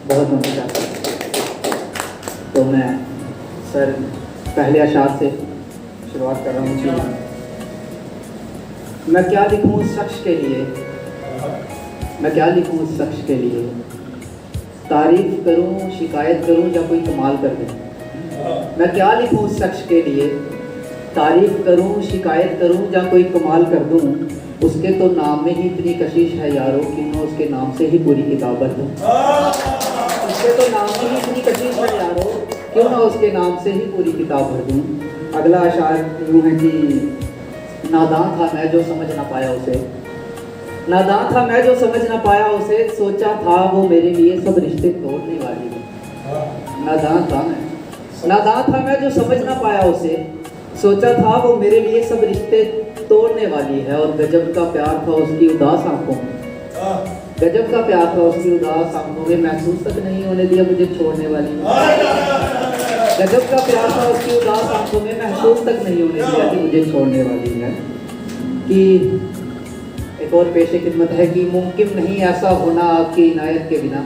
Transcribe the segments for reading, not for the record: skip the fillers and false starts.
बहुत नमस्कार। तो मैं सर पहले अशार से शुरुआत कर रहा हूँ कि मैं क्या लिखूँ उस शख्स के लिए, मैं क्या लिखूँ उस शख्स के लिए, तारीफ़ करूँ शिकायत करूँ या कोई कमाल कर दे। मैं क्या लिखूँ उस शख्स के लिए, तारीफ़ करूँ शिकायत करूँ या कोई कमाल कर दूँ, उसके तो नाम में ही इतनी कशिश है यारों कि मैं उसके नाम से ही पूरी किताब भर दूँ। उसके तो नाम में ही इतनी कशिश है यारों, क्यों ना उसके नाम से ही पूरी किताब भर दूँ। अगला अशार यूँ है कि नादान था मैं जो समझ ना पाया उसे, नादान था मैं जो समझ ना पाया उसे, सोचा था वो मेरे लिए सब रिश्ते तोड़ने वाली है। नादान था मैं जो समझ ना पाया उसे, सोचा था वो मेरे लिए सब रिश्ते तोड़ने वाली है। और गजब का प्यार था उसकी उदास आंखों में, गजब का प्यार था उसकी उदास आंखों में, महसूस तक नहीं होने दिया मुझे छोड़ने वाली है। गजब का प्यार था उसकी उदास आंखों में, महसूस तक नहीं होने दिया कि मुझे छोड़ने वाली है। कि एक और पेशे खिदमत है कि मुमकिन नहीं ऐसा होना आपकी इनायत के बिना,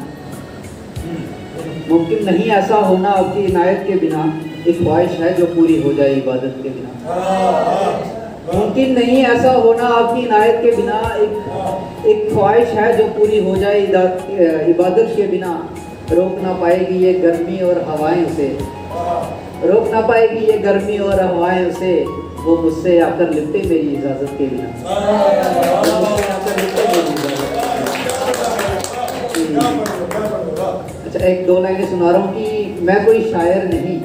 मुमकिन नहीं ऐसा होना आपकी इनायत के बिना, एक ख्वाहिश है जो पूरी हो जाए इबादत के बिना। मुमकिन नहीं ऐसा होना आपकी इनायत के बिना, एक ख्वाहिश है जो पूरी हो जाए इबादत के बिना। रोक ना पाएगी ये गर्मी और हवाएं उसे, रोक ना पाएगी ये गर्मी और हवाएं उसे, वो मुझसे आकर लिपटे मेरी इजाज़त के बिना, मुझसे आकर लिपटे मेरी इजाज़त। अच्छा, एक दो लाइनें सुना रहा हूँ कि मैं कोई शायर नहीं,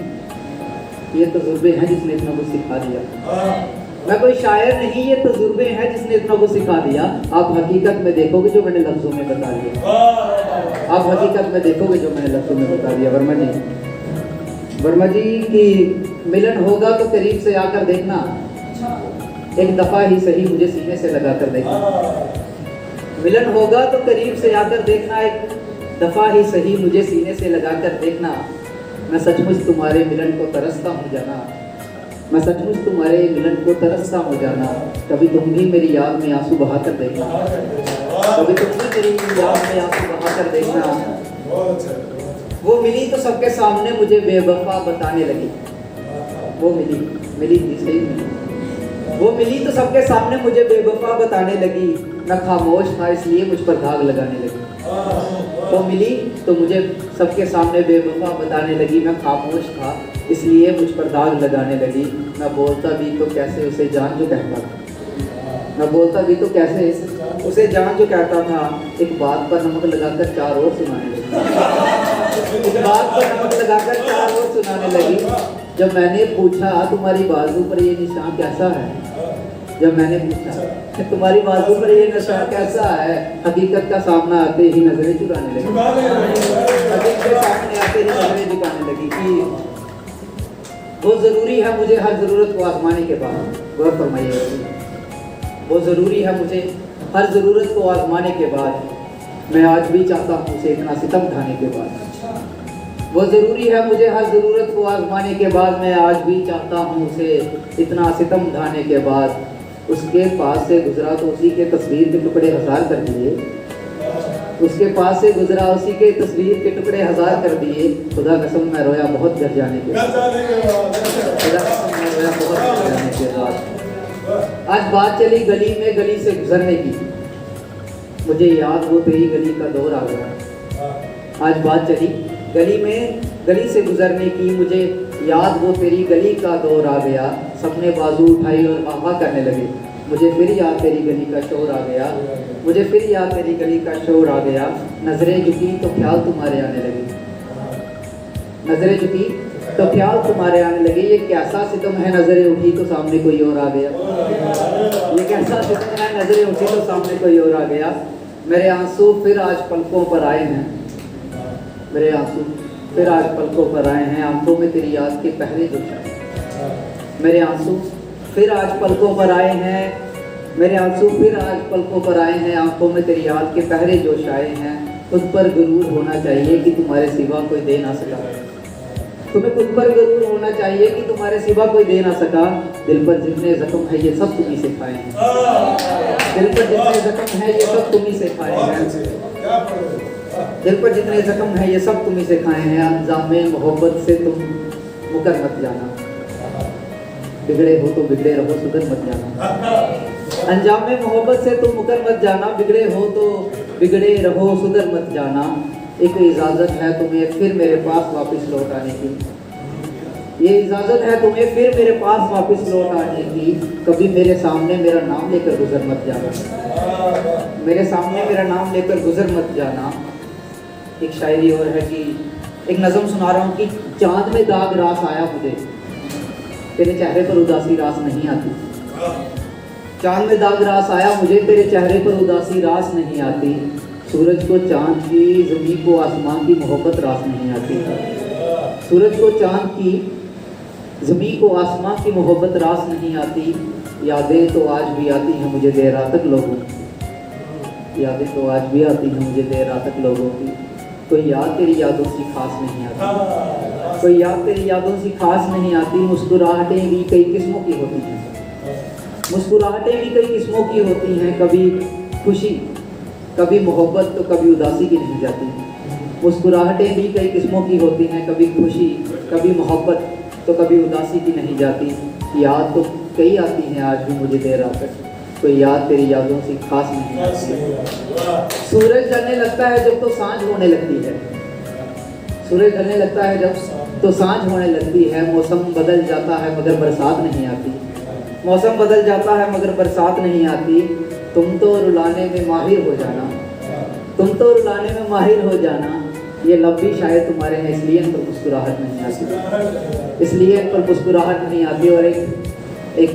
ये तजुर्बे हैं जिसने इतना कुछ सिखा दिया। मैं कोई शायर नहीं, ये तजुर्बे हैं जिसने इतना कुछ सिखा दिया। आप हकीकत में देखोगे जो मैंने लफ्ज़ों में बता दिया, आप हकीकत में देखोगे जो मैंने लफ्ज़ों में बता दिया। वर्मा जी की मिलन होगा तो करीब से आकर देखना, एक दफ़ा ही सही मुझे सीने से लगा कर देखना। मिलन होगा तो करीब से आकर देखना, एक दफ़ा ही सही मुझे सीने से लगा कर देखना। मैं सचमुच तुम्हारे मिलन को तरसता हूँ जाना, मैं सचमुच तुम्हारे मिलन को तरसता हूँ जाना। कभी तुम भी मेरी याद में आंसू बहा कर देखना, कभी तुम भी मेरी याद में आंसू बहा कर देखना। वो मिली तो सबके सामने मुझे बेवफा बताने लगी, वो मिली थी सही मिली, वो मिली तो सबके सामने मुझे बेवफा बताने लगी। मैं खामोश था इसलिए मुझ पर दाग लगाने लगी। वो मिली तो मुझे सबके सामने बेवफा बताने लगी, मैं खामोश था इसलिए मुझ पर दाग लगाने लगी। मैं बोलता भी तो कैसे उसे जान जो कहता था, मैं बोलता भी तो कैसे उसे जान जो कहता था। एक बात पर नमक लगाकर चार और सुनाने लगी, एक बात पर नमक लगाकर चार और सुनाने लगी। जब मैंने पूछा तुम्हारी बाजू पर ये निशान कैसा है, जब मैंने पूछा कि तुम्हारी बाजू पर ये निशान कैसा है, हकीकत का सामना आते ही नजरें चुराने लगी, हकीकत के सामने आते ही नजरें झुकाने लगी। कि वो ज़रूरी है मुझे हर ज़रूरत को आजमाने के बाद, गौर फरमाइए, वो ज़रूरी है मुझे हर ज़रूरत को आजमाने के बाद, मैं आज भी चाहता हूँ उसे इतना सितम ढाने के बाद। वो ज़रूरी है मुझे हर ज़रूरत को आजमाने के बाद, मैं आज भी चाहता हूँ उसे इतना सितम ढाने के बाद। उसके पास से गुजरा तो उसी के तस्वीर के टुकड़े हजार कर दिए, उसके पास से गुजरा उसी के तस्वीर के टुकड़े हजार कर दिए। खुदा कसम मैं रोया बहुत घर जाने के बाद, खुदा कसम मैं रोया बहुत घर जाने के बाद। आज बात चली गली में गली से गुजरने की, मुझे याद वो तेरी गली का दौर आ गया। आज बात चली गली में गली से गुजरने की, मुझे याद वो तेरी गली का दौर आ गया। सबने बाजू उठाई और वाह करने लगे, मुझे फिर याद तेरी गली का शोर आ गया, मुझे फिर याद तेरी गली का शोर आ गया। नजरें झुकी तो ख्याल तुम्हारे आने लगे, नजरें झुकी तो ख्याल तुम्हारे आने लगे। ये कैसा सितम है नजरें उठी तो सामने कोई और आ गया, ये कैसा सितम है नजरें उठी तो सामने कोई और आ गया। मेरे आंसू फिर आज पलकों पर आए हैं, मेरे आंसू फिर आज पलकों पर आए हैं, आंखों में तेरी याद के पहरे जोश आए। मेरे आंसू फिर आज पलकों पर आए हैं, मेरे आंसू फिर आज पलकों पर आए हैं, आंखों में तेरी याद के पहरे जोश आए हैं। खुद पर गुरूर होना चाहिए कि तुम्हारे सिवा कोई दे ना सका, तुम्हें खुद पर गुरूर होना चाहिए कि तुम्हारे सिवा कोई दे ना सका। दिल पर जितने जख्म है ये सब तुम्ही से खाए हैं, दिल पर जितने जख्म है ये सब तुम्ही से खाए हैं। दिल पर जितने जख्म हैं ये सब तुम्ही से खाए हैं, अंजाम में मोहब्बत से तुम मुकर मत जाना, बिगड़े हो तो बिगड़े रहो सुधर मत जाना। अंजाम में मोहब्बत से तुम मुकर मत जाना, बिगड़े हो तो बिगड़े रहो सुधर मत जाना। एक इजाज़त है तुम्हें फिर मेरे पास वापस लौट आने की, ये इजाज़त है तुम्हें फिर मेरे पास वापस लौट आने की। कभी मेरे सामने मेरा नाम लेकर गुजर मत जाना, मेरे सामने मेरा नाम लेकर गुजर मत जाना। एक शायरी और है कि एक नज़म सुना रहा हूँ कि चाँद में दाग रास आया मुझे, तेरे चेहरे पर उदासी रास नहीं आती। चाँद में दाग रास आया मुझे, तेरे चेहरे पर उदासी रास नहीं आती। सूरज को चाँद की, ज़मीन को आसमान की मोहब्बत रास नहीं आती। सूरज को चाँद की, ज़मीन को आसमान की मोहब्बत रास नहीं आती। यादें तो आज भी आती हैं मुझे देर रात तक लोगों की, यादें तो आज भी आती हैं मुझे देर रात तक लोगों की। कोई याद तेरी यादों से खास नहीं आती, कोई याद तेरी यादों से खास नहीं आती। मुस्कुराहटें भी कई किस्मों की होती हैं, मुस्कुराहटें भी कई किस्मों की होती हैं। कभी खुशी कभी मोहब्बत तो कभी उदासी की नहीं जाती। मुस्कुराहटें भी कई किस्मों की होती हैं, कभी खुशी कभी मोहब्बत तो कभी उदासी की नहीं जाती। याद तो कई आती हैं आज भी मुझे देर रात तक, कोई याद तेरी यादों से खास नहीं आती। सूरज ढलने लगता है जब तो सांझ होने लगती है, सूरज ढलने लगता है जब तो सांझ होने लगती है। मौसम बदल जाता है मगर बरसात नहीं आती, मौसम बदल जाता है मगर बरसात नहीं आती। तुम तो रुलाने में माहिर हो जाना, तुम तो रुलाने में माहिर हो जाना। ये लब भी शायद तुम्हारे हैं इसलिए इन पर मुस्कुराहट नहीं आती, इसलिए इन पर मुस्कुराहट नहीं आती। और एक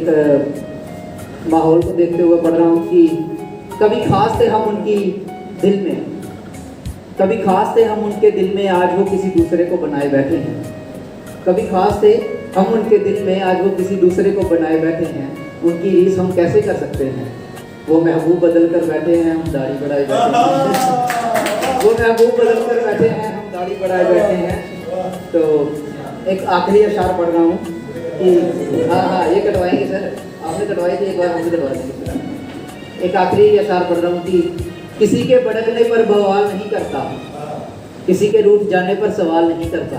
माहौल को देखते हुए पढ़ रहा हूँ कि कभी खास थे हम उनकी दिल में, कभी खास थे हम उनके दिल में, आज वो किसी दूसरे को बनाए बैठे हैं। कभी खास थे हम उनके दिल में, आज वो किसी दूसरे को बनाए बैठे हैं। उनकी रीस हम कैसे कर सकते हैं, वो महबूब बदल कर बैठे हैं हम दाढ़ी बढ़ाए बैठे हैं, वो महबूब बदल कर बैठे हैं हम दाढ़ी बढ़ाए बैठे हैं। तो एक आखिरी अशार पढ़ रहा हूँ कि हाँ ये कटवाएंगे सर, आपने कटवाई थी एक बार, हम भी कटवा देंगे। एक आखिरी अशार पढ़ रहा हूँ कि किसी के भड़कने पर बवाल नहीं करता, किसी के रूठ जाने पर सवाल नहीं करता,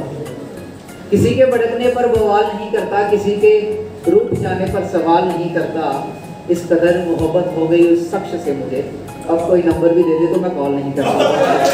किसी के भड़कने पर बवाल नहीं करता, किसी के रूठ जाने पर सवाल नहीं करता। इस कदर मोहब्बत हो गई उस शख्स से मुझे, अब कोई नंबर भी दे दे तो मैं कॉल नहीं करता।